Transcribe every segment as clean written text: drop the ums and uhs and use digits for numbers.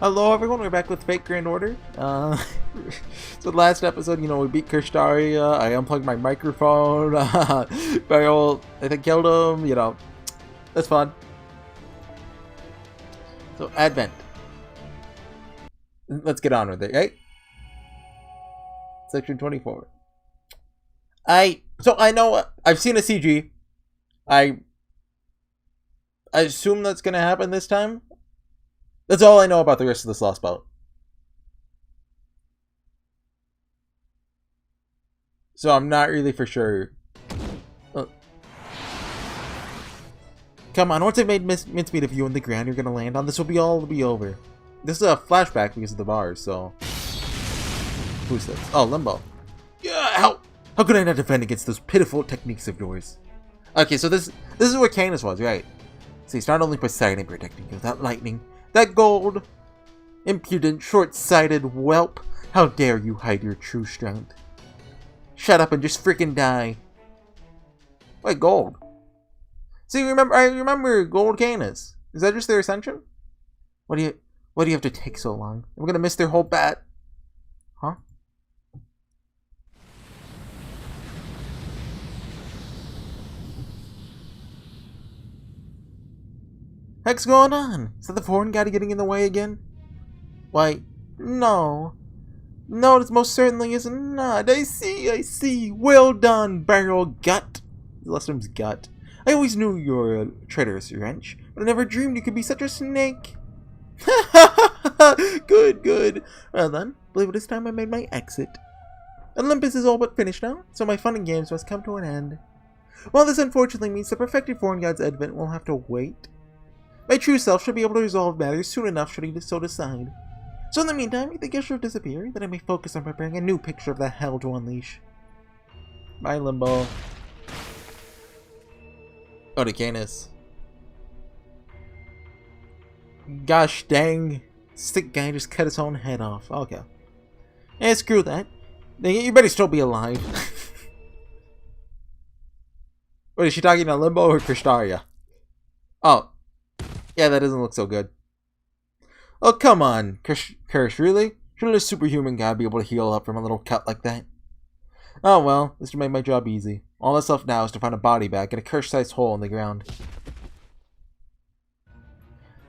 Hello everyone, we're back with Fake Grand Order. So last episode, we beat Kirshtaria, I unplugged my microphone, Beryl, I think, killed him, that's fun. So, Advent. Let's get on with it, right? Section 24. I know, I've seen a CG. I assume that's gonna happen this time. That's all I know about the rest of this lost bout. So I'm not really for sure. Come on, once I've made mincemeat of you on the ground you're gonna land on, this will be over. This is a flashback because of the bars, so... Who's this? Oh, Limbo. Yeah, how could I not defend against those pitiful techniques of yours? Okay, so this is what Canis was, right? See, it's not only Poseidon protecting you, that lightning... That gold! Impudent, short-sighted whelp! How dare you hide your true strength? Shut up and just freaking die! Wait, gold? See, I remember Gold Canis. Is that just their ascension? Why do you have to take so long? I'm gonna miss their whole bat. Huh? Heck's going on? Is that the foreign guy getting in the way again? Why, no. No, this most certainly is not. I see. Well done, Barrel Gut. Last name's Gut. I always knew you were a traitorous wrench, but I never dreamed you could be such a snake. Good. Well then, believe it is time I made my exit. Olympus is all but finished now, so my fun and games must come to an end. While this unfortunately means the perfected foreign god's advent will have to wait, my true self should be able to resolve matters soon enough should he so decide. So in the meantime, make the gesture disappear, that I may focus on preparing a new picture of the hell to unleash. Bye, Limbo. Oh, to Canis. Gosh dang. Sick guy just cut his own head off. Okay. Eh, screw that. You better still be alive. Wait, is she talking to Limbo or Kirshtaria? Oh. Yeah, that doesn't look so good. Oh, come on, Kirsch, really? Shouldn't a superhuman guy be able to heal up from a little cut like that? Oh well, this should make my job easy. All that's left now is to find a body bag and a Kirsch-sized hole in the ground.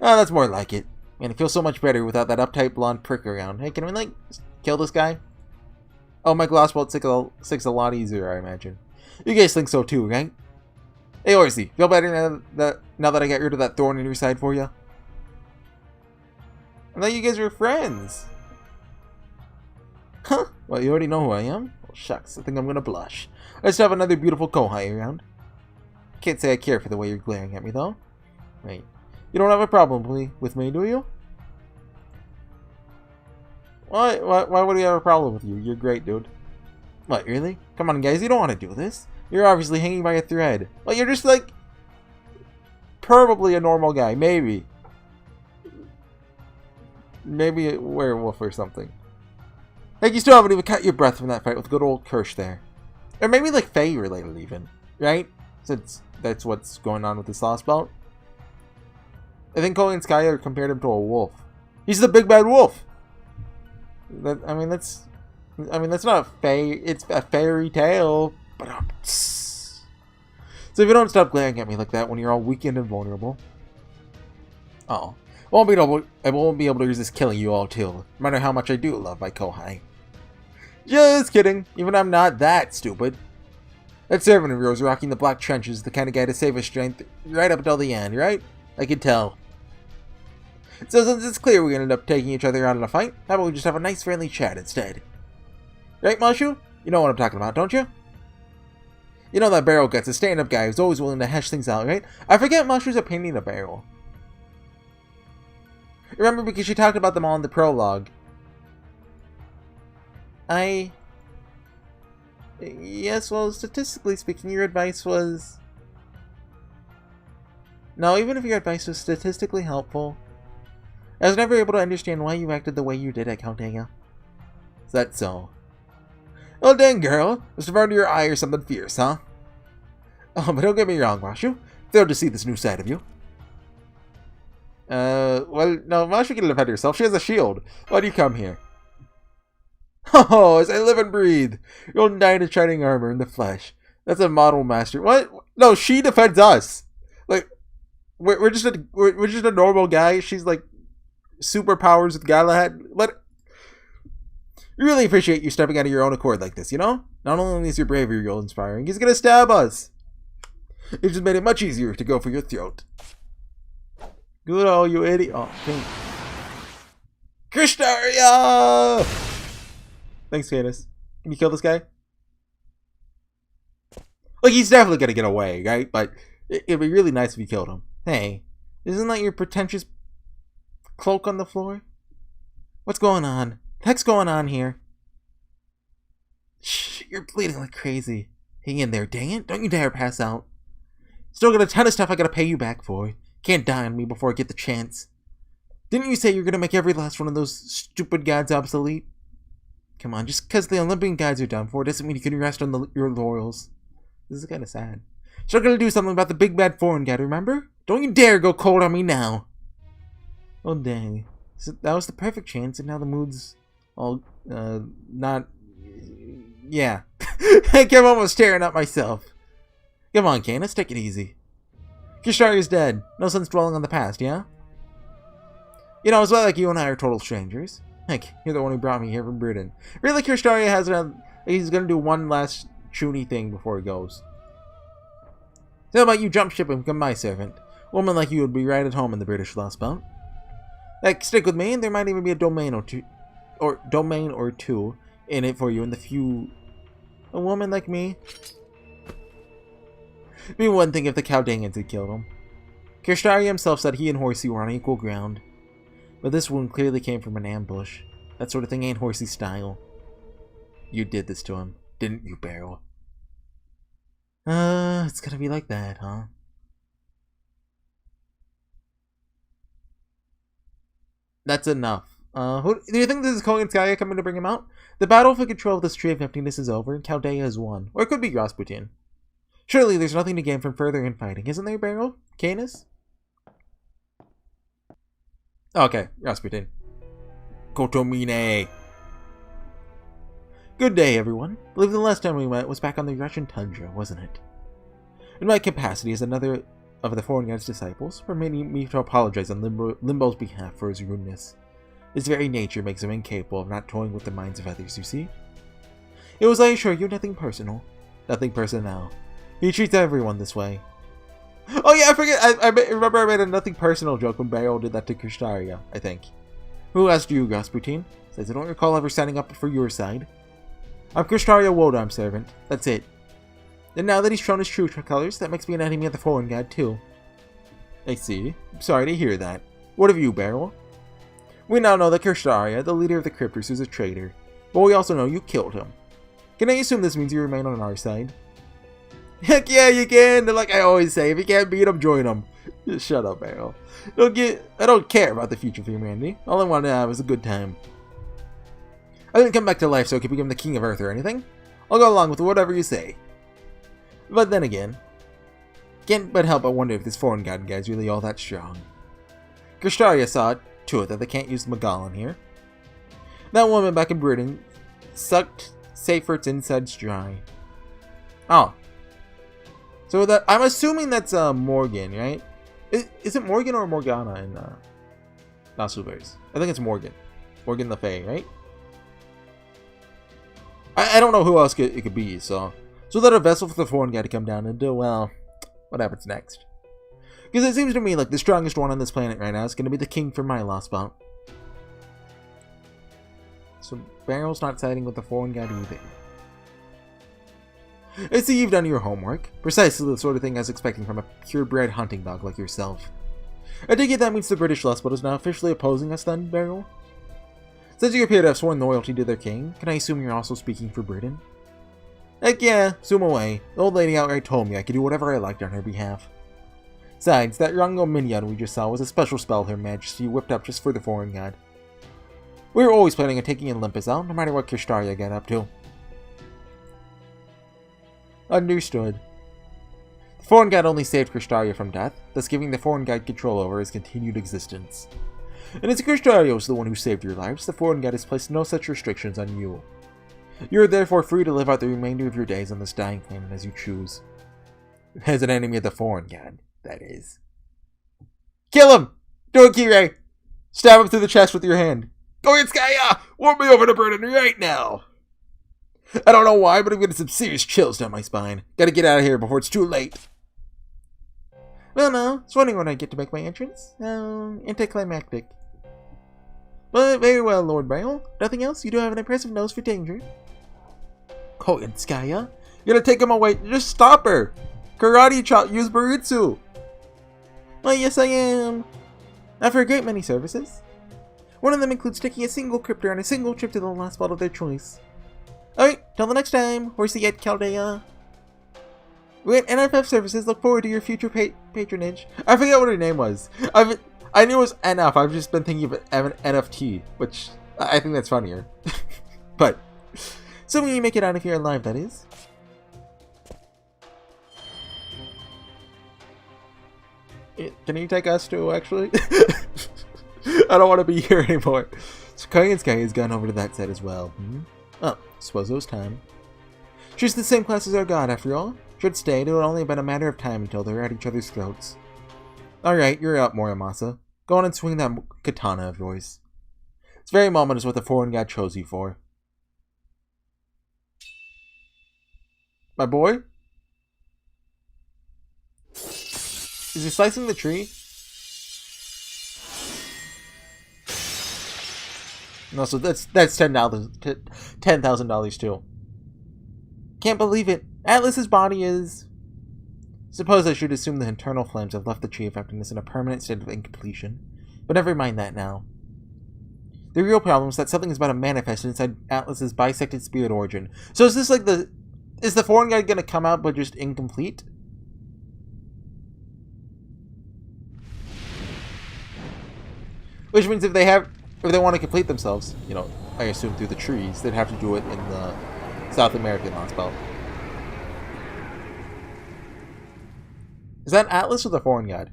Oh, that's more like it. Man, it feels so much better without that uptight blonde prick around. Hey, can we, kill this guy? Oh, my gloss bolt sticks a lot easier, I imagine. You guys think so too, right? Hey, Horsey, feel better now that I got rid of that thorn in your side for you? I thought you guys were friends. Huh? Well, you already know who I am? Well, shucks, I think I'm gonna blush. I just have another beautiful Kohai around. Can't say I care for the way you're glaring at me, though. Wait, you don't have a problem with me, do you? Why would we have a problem with you? You're great, dude. What, really? Come on, guys, you don't want to do this. You're obviously hanging by a thread. Well, you're just probably a normal guy, maybe. Maybe a werewolf or something. You still haven't even cut your breath from that fight with good old Kirsch there. Or maybe Fae related even, right? Since that's what's going on with this lost bout. I think Cole and Skylar compared him to a wolf. He's the big bad wolf. That's not a Fae, it's a fairy tale. So if you don't stop glaring at me like that when you're all weakened and vulnerable. Oh. I won't be able to resist killing you all too, no matter how much I do love my Kohai. Just kidding, even I'm not that stupid. That servant of yours rocking the black trenches is the kind of guy to save his strength right up until the end, right? I can tell. So since it's clear we ended up taking each other out in a fight, how about we just have a nice friendly chat instead? Right, Mashu? You know what I'm talking about, don't you? You know that Barrel Gut's a stand-up guy who's always willing to hash things out, right? I forget Mashu's opinion of Barrel. Remember, because she talked about them all in the prologue. Yes, well, statistically speaking, your advice was... No, even if your advice was statistically helpful, I was never able to understand why you acted the way you did at Caldega. Is that so? Oh, dang, girl. Must have earned your eye or something fierce, huh? Oh, but don't get me wrong, Mashu. Thrilled to see this new side of you. Well, no, Masha can defend herself. She has a shield. Why do you come here? Oh, as I live and breathe. You'll knight in shining armor in the flesh. That's a model master. What? No, she defends us. Like, we're just a normal guy. She's like superpowers with Galahad. But we really appreciate you stepping out of your own accord like this, you know? Not only is your bravery real inspiring, he's gonna stab us. It just made it much easier to go for your throat. Good old you idiot. Oh, thanks. Kristaria! Thanks, Candace. Can you kill this guy? Like, he's definitely gonna get away, right? But it'd be really nice if you killed him. Hey, isn't that your pretentious cloak on the floor? What's going on? What the heck's going on here? Shh, you're bleeding like crazy. Hang in there, dang it. Don't you dare pass out. Still got a ton of stuff I gotta pay you back for. Can't die on me before I get the chance. Didn't you say you're gonna make every last one of those stupid gods obsolete? Come on, just because the Olympian gods are done for doesn't mean you can rest on your laurels. This is kind of sad. Still gonna do something about the big bad foreign god, remember? Don't you dare go cold on me now. Oh dang. So that was the perfect chance, and now the mood's all, not... Yeah. I'm almost tearing up myself. Come on, Candace, take it easy. Kisharia's dead. No sense dwelling on the past, yeah? You know, it's not like you and I are total strangers. Heck, you're the one who brought me here from Britain. Really, Kirsharia has he's gonna do one last chuny thing before he goes. So how about you jump ship and become my servant? A woman like you would be right at home in the British Lost Belt. Heck, stick with me, and there might even be a domain or two in it for you in the few... A woman like me? It'd be one thing if the Caldanians had killed him. Kirsharia himself said he and Horsey were on equal ground. But this wound clearly came from an ambush. That sort of thing ain't Horsey's style. You did this to him, didn't you, Beryl? It's gonna be like that, huh? That's enough. Do you think this is Koganskaya coming to bring him out? The battle for control of this Tree of Emptiness is over, and Chaldea has won. Or it could be Rasputin. Surely there's nothing to gain from further infighting, isn't there, Beryl? Canis? Okay, Rasputin. Kotomine. Good day, everyone. I believe the last time we met was back on the Russian tundra, wasn't it? In my capacity as another of the foreign god's disciples, permitting me to apologize on Limbo's behalf for his rudeness. His very nature makes him incapable of not toying with the minds of others, you see? It was, I assure you, nothing personal. Nothing personnel. He treats everyone this way. Oh yeah, I forget. I remember I made a nothing personal joke when Beryl did that to Kristaria, I think. Who asked you, Rasputin? Says I don't recall ever signing up for your side. I'm Kristaria Wodarm's servant. That's it. And now that he's shown his true colors, that makes me an enemy of the foreign god too. I see. I'm sorry to hear that. What of you, Beryl? We now know that Kristaria, the leader of the Cryptors, is a traitor. But we also know you killed him. Can I assume this means you remain on our side? Heck yeah, you can! Like I always say, if you can't beat him, join him. Just shut up, Beryl. I don't care about the future for humanity. All I want to have is a good time. I didn't come back to life so I could become the king of Earth or anything. I'll go along with whatever you say. But then again, can't but help but wonder if this foreign god guy's really all that strong. Kristaria saw it to it that they can't use Magallan here. That woman back in Britain sucked Seyfert's insides dry. Oh. So that I'm assuming that's Morgan, right? Is it Morgan or Morgana in Nasuverse? I think it's Morgan. Morgan Le Fay, right? I don't know who else it could be, so that a vessel for the foreign guy to come down and do, well, what happens next? Because it seems to me like the strongest one on this planet right now is going to be the king from my lost spot. So Beryl's not siding with the foreign guy either. I see you've done your homework. Precisely the sort of thing I was expecting from a purebred hunting dog like yourself. I take it that means the British Lost Spot is now officially opposing us then, Beryl? Since you appear to have sworn loyalty to their king, can I assume you're also speaking for Britain? Heck yeah, zoom away. The old lady outright told me I could do whatever I liked on her behalf. Besides, that young minion we just saw was a special spell Her Majesty whipped up just for the foreign god. We were always planning on taking Olympus out, no matter what Kristaria got up to. Understood. The foreign god only saved Kristaria from death, thus giving the foreign god control over his continued existence. And as Kristaria was the one who saved your lives, the foreign god has placed no such restrictions on you. You are therefore free to live out the remainder of your days on this dying planet as you choose. As an enemy of the foreign god, that is. Kill him! Do it, Kirei! Stab him through the chest with your hand. Go in, Skya! Want me over to burn right now! I don't know why, but I'm getting some serious chills down my spine. Gotta get out of here before it's too late. Well, no. I was wondering when I'd get to make my entrance. Anticlimactic. But very well, Lord Braille. Nothing else? You do have an impressive nose for danger. Koyanskaya? You're gonna take him away. Just stop her. Karate chop. Use Baritsu. Well, yes, I am. I offer a great many services. One of them includes taking a single cryptor on a single trip to the last spot of their choice. Alright, till the next time, HorseyEatYou. We're at NFF Services. Look forward to your future patronage. I forget what her name was. I knew it was NF. I've just been thinking of it as an NFT, which I think that's funnier. But, assuming you make it out of here alive, that is. Can you take us too, actually? I don't want to be here anymore. So Koyansky has gone over to that side as well. Oh, suppose it was time. She's the same class as our god, after all. Should stay, it would only have been a matter of time until they're at each other's throats. Alright, you're up, Morimasa. Go on and swing that katana of yours. This very moment is what the foreign god chose you for. My boy? Is he slicing the tree? No, so that's $10,000 too. Can't believe it. Atlas's body is... Suppose I should assume the internal flames have left the tree affecting us in a permanent state of incompletion. But never mind that now. The real problem is that something is about to manifest inside Atlas's bisected spirit origin. So is this like the... Is the foreign guy gonna come out but just incomplete? Which means if they want to complete themselves, you know, I assume through the trees, they'd have to do it in the South American lost belt. Is that Atlas or the foreign god?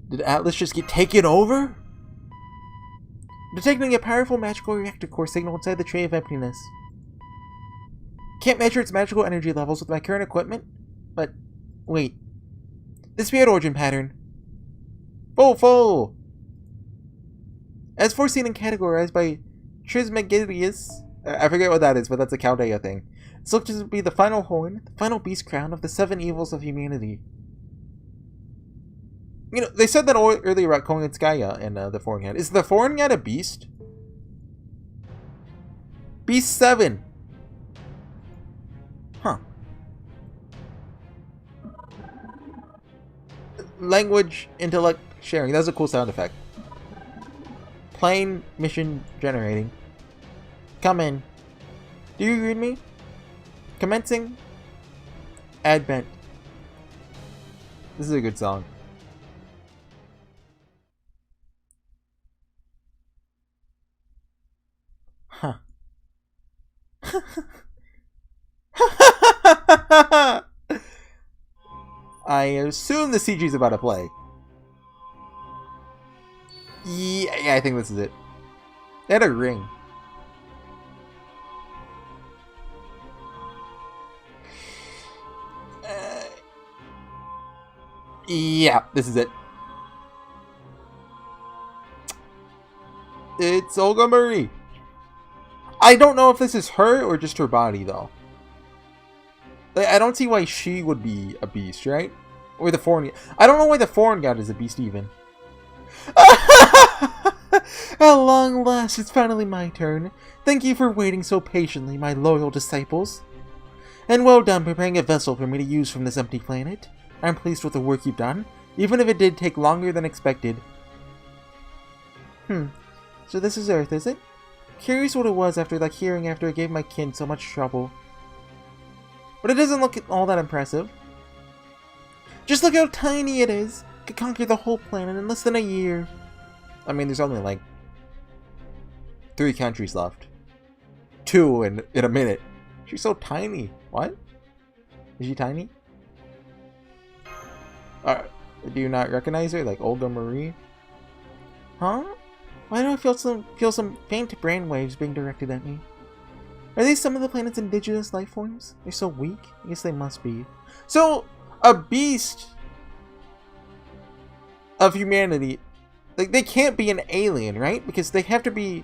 Did Atlas just get taken over? Detecting a powerful magical reactor core signal inside the Tree of Emptiness. Can't measure its magical energy levels with my current equipment, but wait. The spirit origin pattern. Full! As foreseen and categorized by Trismegistus, I forget what that is, but that's a Chaldea thing. It's looked to be the final horn, the final beast crown of the 7 evils of humanity. You know, they said that earlier about Koyanskaya and the foreign god. Is the foreign god a beast? Beast 7! Huh. Language, intellect, sharing. That's a cool sound effect. Plane mission generating. Come in. Do you read me? Commencing. Advent. This is a good song. Huh. I assume the CG's about to play. Yeah, I think this is it. They had a ring. Yeah, this is it. It's Olga Marie. I don't know if this is her or just her body, though. I don't see why she would be a beast, right? Or the foreign... I don't know why the foreign god is a beast, even. At long last, it's finally my turn. Thank you for waiting so patiently, my loyal disciples. And well done preparing a vessel for me to use from this empty planet. I'm pleased with the work you've done, even if it did take longer than expected. So this is Earth, is it? Curious what it was after I gave my kin so much trouble. But it doesn't look all that impressive. Just look how tiny it is. Could conquer the whole planet in less than a year. I mean, there's only like 3 countries left. 2 in a minute. She's so tiny. What? Is she tiny? Do you not recognize her? Like Olga Marie? Huh? Why do I feel some faint brainwaves being directed at me? Are these some of the planet's indigenous life forms? They're so weak. I guess they must be. So, a beast of humanity. Like, they can't be an alien, right? Because they have to be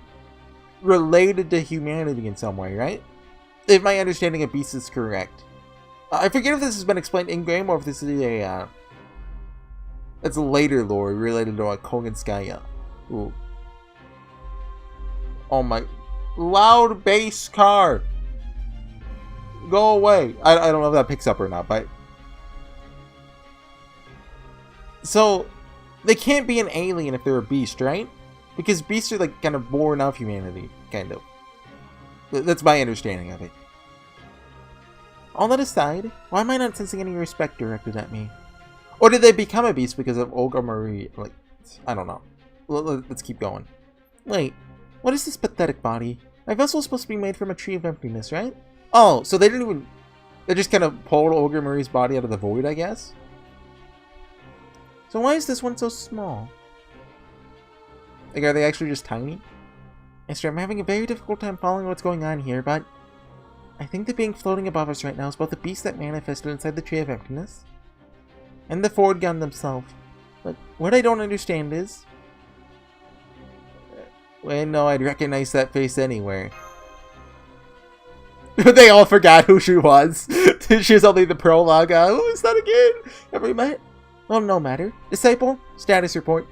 related to humanity in some way, right? If my understanding of beasts is correct. I forget if this has been explained in-game or if this is a, it's a later lore related to Koganskaya. Ooh. Oh my... Loud bass car! Go away! I don't know if that picks up or not, but... So, they can't be an alien if they're a beast, right? Because beasts are like kind of born of humanity, kind of. That's my understanding of it. All that aside, why am I not sensing any respect directed at me? Or did they become a beast because of Olga Marie? Like, I don't know. Let's keep going. Wait, what is this pathetic body? My vessel's supposed to be made from a tree of emptiness, right? Oh, so they didn't even... They just kind of pulled Olga Marie's body out of the void, I guess? So why is this one so small? Like, are they actually just tiny? Mister, I'm having a very difficult time following what's going on here, but... I think the being floating above us right now is both the beast that manifested inside the Tree of Emptiness and the Ford gun themselves. But what I don't understand is... Well, no, I'd recognize that face anywhere. They all forgot who she was. She was only the prologue. Who is that again? Have we met? Well, no matter. Disciple, status report.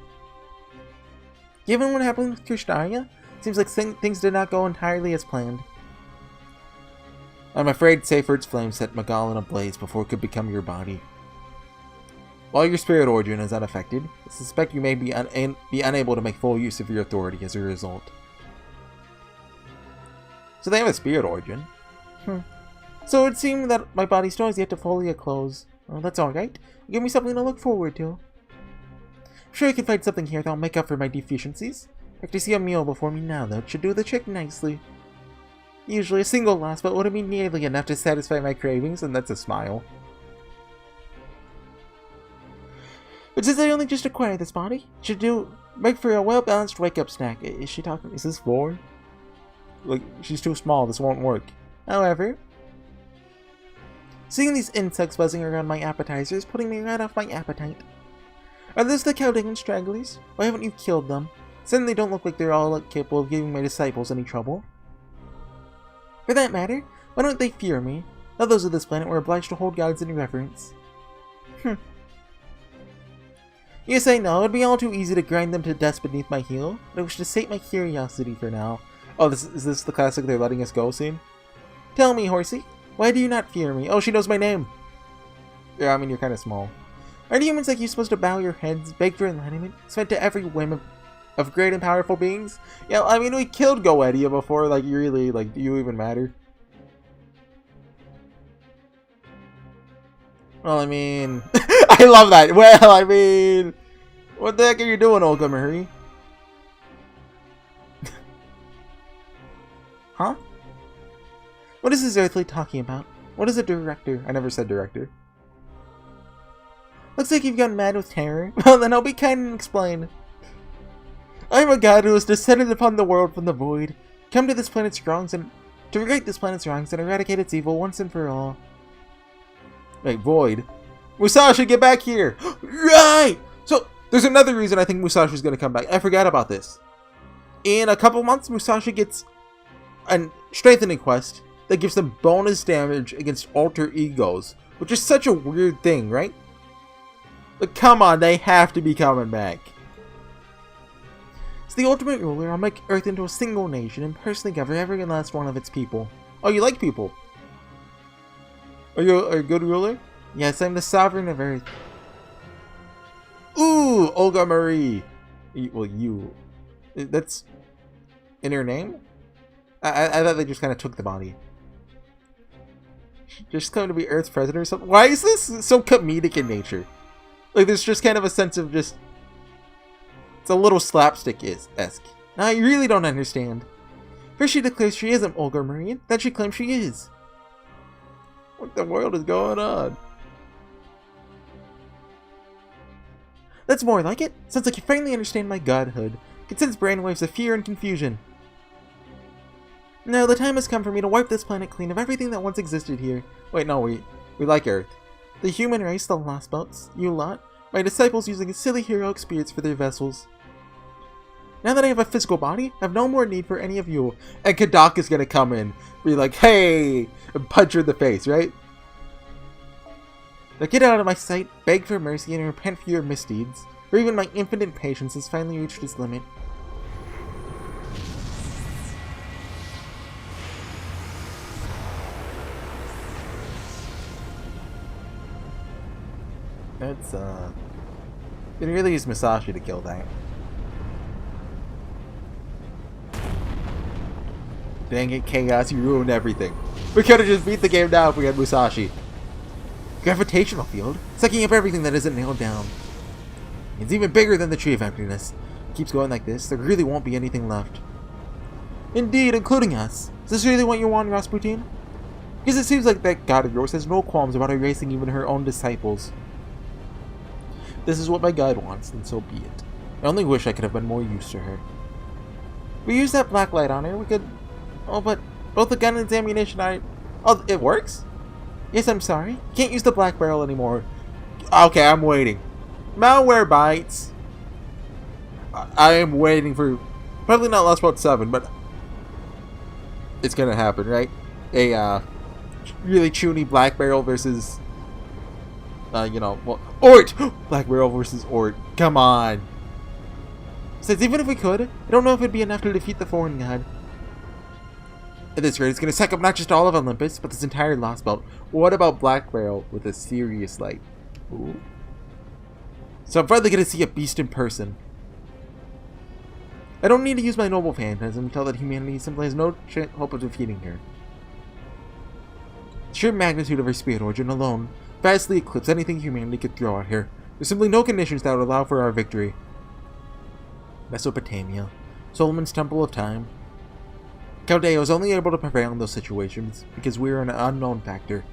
Given what happened with Krishnaya, seems like things did not go entirely as planned. I'm afraid Seyfried's flame set Magal in a blaze before it could become your body. While your spirit origin is unaffected, I suspect you may be unable to make full use of your authority as a result. So they have a spirit origin. So it would seem that my body still has yet to fully close. Well, that's alright. Give me something to look forward to. I'm sure I can find something here that'll make up for my deficiencies. I have to see a meal before me now, though. It should do the trick nicely. Usually a single loss, but wouldn't be nearly enough to satisfy my cravings, and that's a smile. But since I only just acquired this body, it should make for a well-balanced wake-up snack. Is she talking? Is this 4? Like, she's too small, this won't work. However, seeing these insects buzzing around my appetizer is putting me right off my appetite. Are those the Chaldean stragglers? Why haven't you killed them? Certainly don't look like they're all capable of giving my disciples any trouble. For that matter, why don't they fear me? Now those of this planet were obliged to hold gods in reverence. Yes, I know, it'd be all too easy to grind them to dust beneath my heel, but I wish to sate my curiosity for now. Oh, is this the classic they're letting us go scene? Tell me, Horsey, why do you not fear me? Oh, she knows my name! Yeah, I mean, you're kind of small. Aren't humans like you supposed to bow your heads, beg for enlightenment, submit to every whim of great and powerful beings? Yeah, I mean, we killed Goetia before, like, really, like, do you even matter? Well, I mean... I love that! Well, I mean... What the heck are you doing, Olga Marie? Huh? What is this earthly talking about? What is a director? I never said director. Looks like you've gone mad with terror. Well, then I'll be kind and explain. I am a god who has descended upon the world from the void, come to this planet's wrongs and to right this planet's wrongs and eradicate its evil once and for all. Wait, void? Musashi, get back here! Right! So, there's another reason I think Musashi's gonna come back. I forgot about this. In a couple months, Musashi gets a strengthening quest that gives them bonus damage against alter egos, which is such a weird thing, right? But come on, they have to be coming back. As the ultimate ruler, I'll make Earth into a single nation and personally govern every last one of its people. Oh, you like people? Are you a good ruler? Yes, I'm the sovereign of Earth. Ooh, Olga Marie. Well, you. That's in her name? I thought they just kind of took the body. Just coming to be Earth's president or something? Why is this so comedic in nature? Like, there's just kind of a sense of just It's a little slapstick-esque. Now, you really don't understand. First she declares she isn't Olga Marine, then she claims she is. What the world is going on? That's more like it. Sounds like you finally understand my godhood. Can sense brainwaves of fear and confusion. No, the time has come for me to wipe this planet clean of everything that once existed here. Wait, no, we like Earth. The human race, the lost boats, you lot, my disciples using silly heroic spirits for their vessels. Now that I have a physical body, I have no more need for any of you. And Kadak is gonna come in, be like, hey, and punch her in the face, right? Now get out of my sight, beg for mercy, and repent for your misdeeds. Or even my infinite patience has finally reached its limit. That's, you can really use Musashi to kill that. Dang it, Chaos, you ruined everything. We could've just beat the game now if we had Musashi. Gravitational field, sucking up everything that isn't nailed down. It's even bigger than the Tree of Emptiness. It keeps going like this, there really won't be anything left. Indeed, including us. Is this really what you want, Rasputin? Because it seems like that god of yours has no qualms about erasing even her own disciples. This is what my god wants, and so be it. I only wish I could have been more use to her. We use that black light on her, we could... Oh, but both the gun and its ammunition are... Oh, it works? Yes, I'm sorry. Can't use the black barrel anymore. Okay, I'm waiting. Malware bites. I am waiting for... Probably not Lost Boat 7, but... It's gonna happen, right? A, really chuny black barrel versus... you know, well... Ort! Black barrel versus Ort. Come on. Says even if we could, I don't know if it'd be enough to defeat the foreign god. At this rate, it's going to suck up not just all of Olympus, but this entire Lost Belt. What about Black Barrel with a serious light? Ooh. So I'm finally going to see a beast in person. I don't need to use my noble phantasm to tell that humanity simply has no hope of defeating her. The sheer magnitude of her spirit origin alone vastly eclipses anything humanity could throw at her. There's simply no conditions that would allow for our victory. Mesopotamia, Solomon's Temple of Time. Chaldea was only able to prevail in those situations because we were an unknown factor.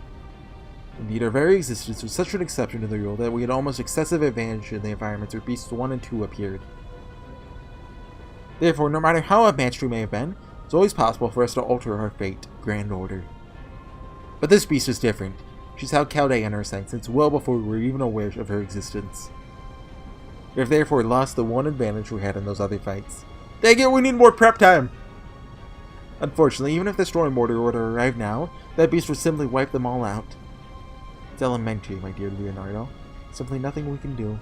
Indeed, our very existence was such an exception to the rule that we had almost excessive advantage in the environments where Beasts 1 and 2 appeared. Therefore, no matter how advanced we may have been, it's always possible for us to alter our fate, Grand Order. But this beast is different. She's held Chaldea in her sights since well before we were even aware of her existence. We have therefore lost the one advantage we had in those other fights. Dang it, we need more prep time! Unfortunately, even if the Storm Mortar were to arrive now, that beast would simply wipe them all out. It's elementary, my dear Leonardo. Simply nothing we can do.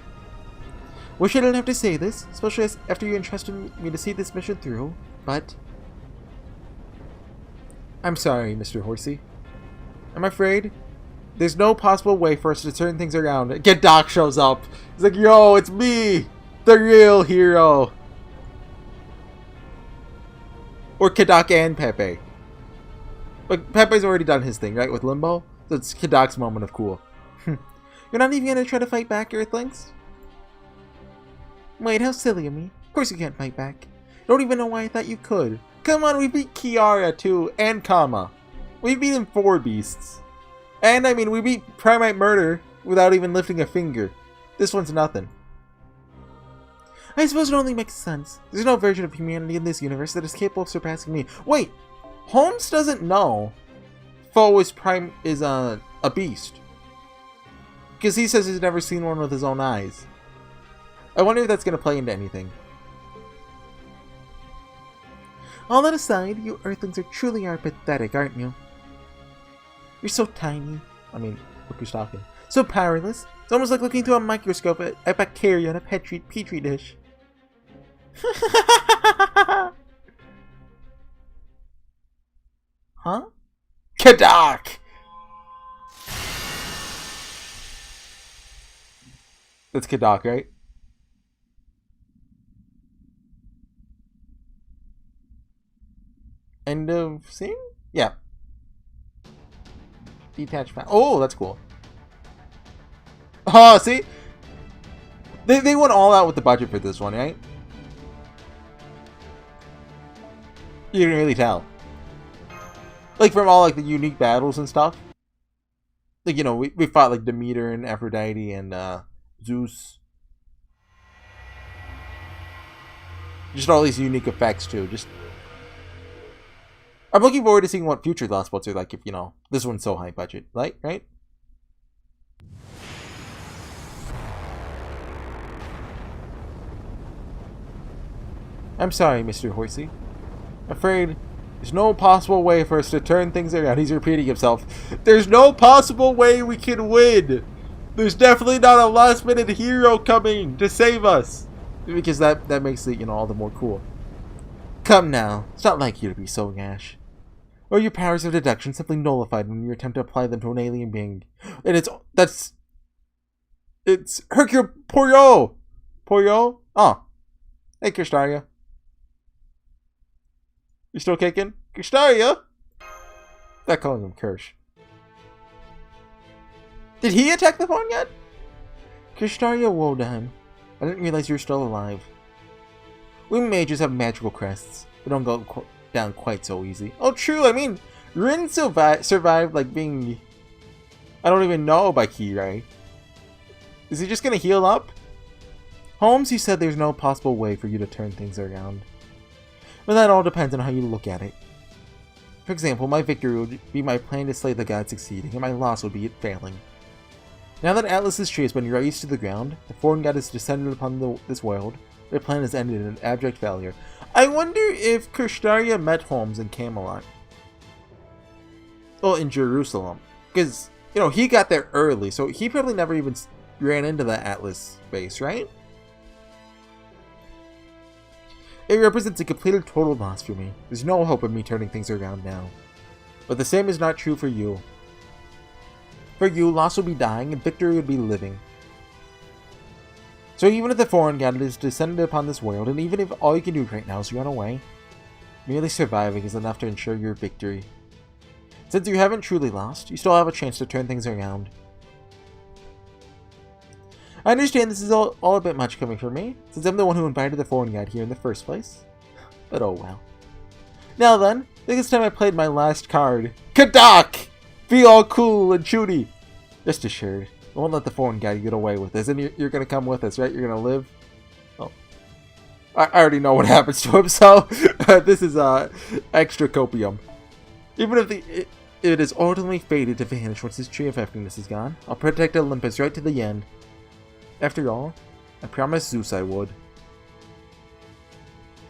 Wish I didn't have to say this, especially after you entrusted me to see this mission through, but... I'm sorry, Mr. Horsey. I'm afraid there's no possible way for us to turn things around. Get Doc shows up. He's like, yo, it's me! The real hero! Or Kadak and Pepe. But Pepe's already done his thing, right? With Limbo? So it's Kadak's moment of cool. You're not even gonna try to fight back, Earthlings? Wait, how silly of me. Of course you can't fight back. Don't even know why I thought you could. Come on, we beat Kiara too, and Kama. We beat him 4 beasts. And I mean, we beat Primate Murder without even lifting a finger. This one's nothing. I suppose it only makes sense. There's no version of humanity in this universe that is capable of surpassing me. Wait, Holmes doesn't know Foe is a beast. Because he says he's never seen one with his own eyes. I wonder if that's going to play into anything. All that aside, you Earthlings are pathetic, aren't you? You're so tiny. I mean, look who's talking. So powerless. It's almost like looking through a microscope at a bacteria in a petri dish. Huh? Kadak! That's Kadak, right? End of scene? Yeah. Detached fan. Oh, that's cool. Oh, see? They went all out with the budget for this one, right? You can really tell. Like, from all, like, the unique battles and stuff. Like, you know, we fought, like, Demeter and Aphrodite and, Zeus. Just all these unique effects, too. Just... I'm looking forward to seeing what future Lost Boats are like if, you know, this one's so high budget. Right? I'm sorry, Mr. Horsey. Afraid there's no possible way for us to turn things around. He's repeating himself. There's no possible way we can win. There's definitely not a last-minute hero coming to save us. Because that makes it, you know, all the more cool. Come now. It's not like you to be so gash. Or your powers of deduction simply nullified when you attempt to apply them to an alien being. And it's Hercule Poirot! Poirot? Oh. Hey, Kristaria. You still kicking? Kristaria? Not calling him Kirsch. Did he attack the phone yet? Kristaria, woe to him. I didn't realize you were still alive. We mages have magical crests. We don't go down quite so easy. Oh, true. I mean, Rin survived, like, being... I don't even know by Kirai. Is he just gonna heal up? Holmes, you said there's no possible way for you to turn things around. But that all depends on how you look at it. For example, my victory would be my plan to slay the god succeeding, and my loss would be it failing. Now that Atlas's tree has been razed to the ground, the foreign god has descended upon this world, their plan has ended in an abject failure. I wonder if Kristaria met Holmes in Camelot. Well, in Jerusalem. Because, you know, he got there early, so he probably never even ran into the Atlas base, right? It represents a complete and total loss for me. There's no hope of me turning things around now. But the same is not true for you. For you, loss would be dying and victory would be living. So even if the foreign god is descended upon this world, and even if all you can do right now is run away, merely surviving is enough to ensure your victory. Since you haven't truly lost, you still have a chance to turn things around. I understand this is all a bit much coming from me, since I'm the one who invited the foreign god here in the first place. But oh well. Now then, I think it's time I played my last card. Kadak! Be all cool and shooty! Rest assured, I won't let the foreign guy get away with this, and you're gonna come with us, right? You're gonna live? Oh. I already know what happens to him, so this is extra copium. Even if it is ultimately fated to vanish once his tree of happiness is gone, I'll protect Olympus right to the end. After all, I promised Zeus I would.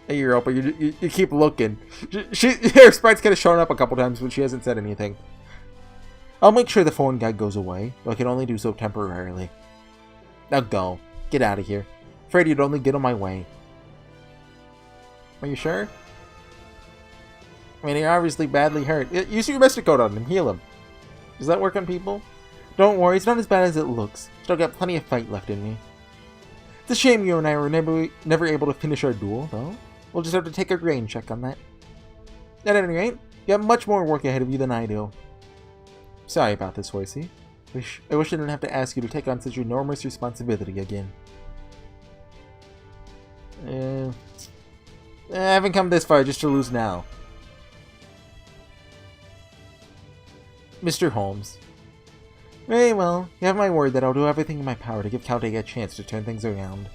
Hey Europa, you keep looking. Her sprite's kind of shown up a couple times, but she hasn't said anything. I'll make sure the foreign guy goes away, but I can only do so temporarily. Now go. Get out of here. Afraid you'd only get on my way. Are you sure? I mean, you're obviously badly hurt. Use your Mystic Coat on him. Heal him. Does that work on people? Don't worry, it's not as bad as it looks. Still got plenty of fight left in me. It's a shame you and I were never able to finish our duel, though. We'll just have to take a grain check on that. At any rate, you have much more work ahead of you than I do. Sorry about this, Horsey. I wish I didn't have to ask you to take on such enormous responsibility again. I haven't come this far just to lose now. Mr. Holmes. Very well, you have my word that I'll do everything in my power to give Chaldea a chance to turn things around.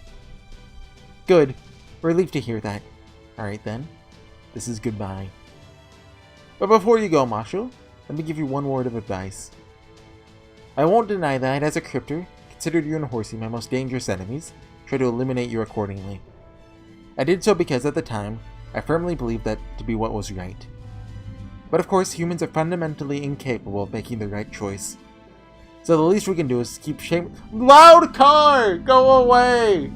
Good. Relieved to hear that. Alright then. This is goodbye. But before you go, Marshal, let me give you one word of advice. I won't deny that, as a crypter, considered you and Horsey my most dangerous enemies, try to eliminate you accordingly. I did so because, at the time, I firmly believed that to be what was right. But of course, humans are fundamentally incapable of making the right choice. So the least we can do is keep shame- Loud car! Go away!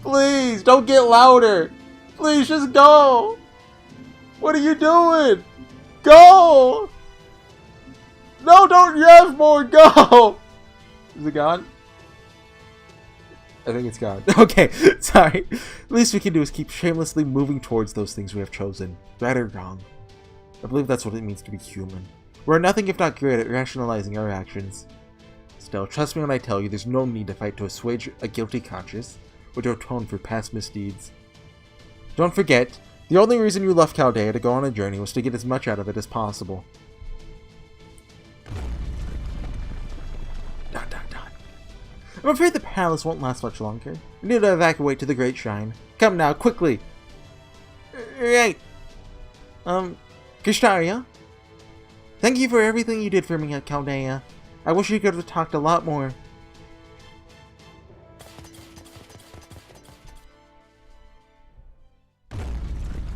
Please, don't get louder! Please, just go! What are you doing? Go! No, don't rev more! Go! Is it gone? I think it's gone. Okay, sorry. The least we can do is keep shamelessly moving towards those things we have chosen. Right or wrong. I believe that's what it means to be human. We're nothing if not great at rationalizing our actions. Still, trust me when I tell you there's no need to fight to assuage a guilty conscience or to atone for past misdeeds. Don't forget, The only reason you left Chaldea to go on a journey was to get as much out of it as possible. Dot, dot, dot. I'm afraid the palace won't last much longer. We need to evacuate to the Great Shrine. Come now, quickly! Right. Kishtaria? Thank you for everything you did for me at Chaldea. I wish you could have talked a lot more.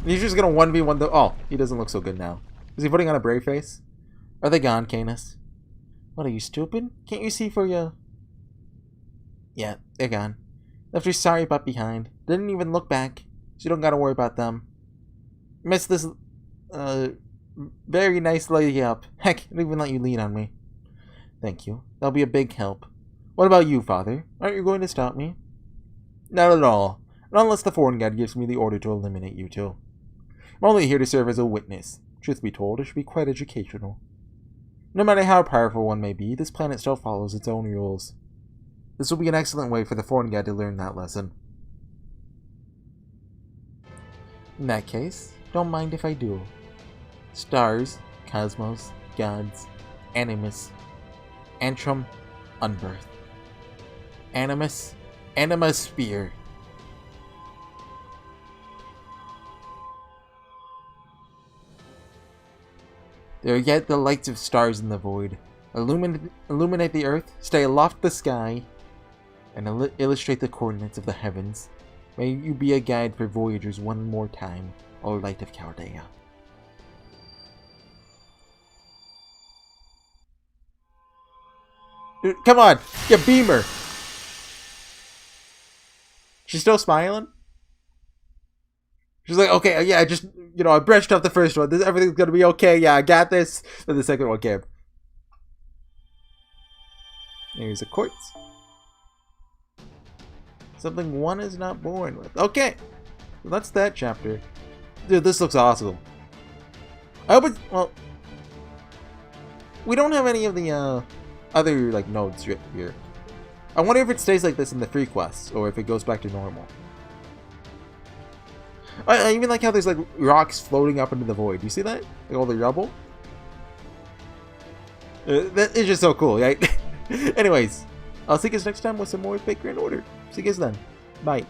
He's just gonna 1v1 the— oh, he doesn't look so good now. Is he putting on a brave face? Are they gone, Canis? What, are you stupid? Can't you see for you? Yeah, they're gone. Left your sorry butt behind. Didn't even look back, so you don't gotta worry about them. Missed this, very nice lady up. Heck, I didn't even let you lean on me. Thank you. That'll be a big help. What about you, Father? Aren't you going to stop me? Not at all. Not unless the foreign guide gives me the order to eliminate you two. I'm only here to serve as a witness. Truth be told, it should be quite educational. No matter how powerful one may be, this planet still follows its own rules. This will be an excellent way for the foreign guide to learn that lesson. In that case, don't mind if I do. Stars, cosmos, gods, animus, antrum, unbirth. Animus, anima sphere. There are yet the lights of stars in the void. Illuminate the earth, stay aloft the sky, and illustrate the coordinates of the heavens. May you be a guide for voyagers one more time, O Light of Chaldea. Dude, come on! You beamer! She's still smiling? She's like, okay, yeah, I just, I brushed off the first one. Everything's gonna be okay. Yeah, I got this. Then the second one came. Here's a quartz. Something one is not born with. Okay, so that's that chapter. Dude, this looks awesome. I hope it's, well, we don't have any of the other like nodes here. I wonder if it stays like this in the free quests or if it goes back to normal. I even like how there's like rocks floating up into the void. Do you see that? Like all the rubble? That is just so cool, right? Anyways, I'll see you guys next time with some more Fake Grand Order. See you guys then. Bye.